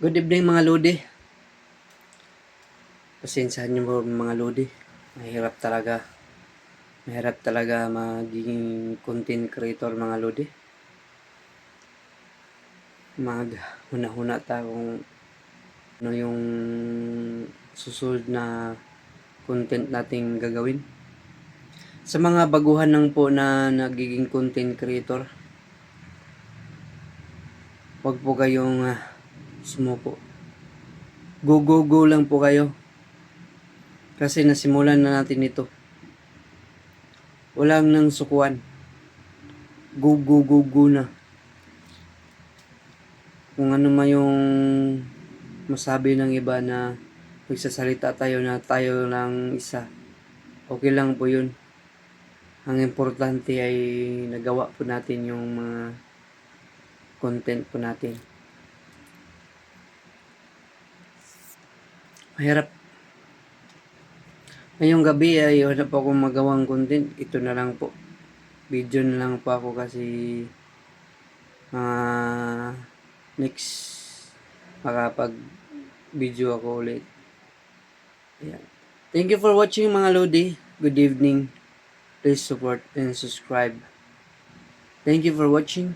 Good evening mga Lodi. Pasensyahan niyo po mga Lodi. Mahirap talaga maging content creator mga Lodi. Maghuna-huna ta kung ano yung susunod na content nating gagawin. Sa mga baguhan lang po na nagiging content creator, huwag po kayong sumuko. Go lang po kayo. Kasi nasimulan na natin ito. Walang nang sukuan. Go na. Kung ano man yung masabi ng iba na magsasalita tayo na tayo lang isa, okay lang po yun. Ang importante ay nagawa po natin yung mga content po natin. Mahirap. Ngayong gabi ay wala pa akong magawang content. Ito na lang po. Video na lang po ako kasi next makapag video ako ulit. Ayan. Thank you for watching mga Lodi. Good evening. Please support and subscribe. Thank you for watching.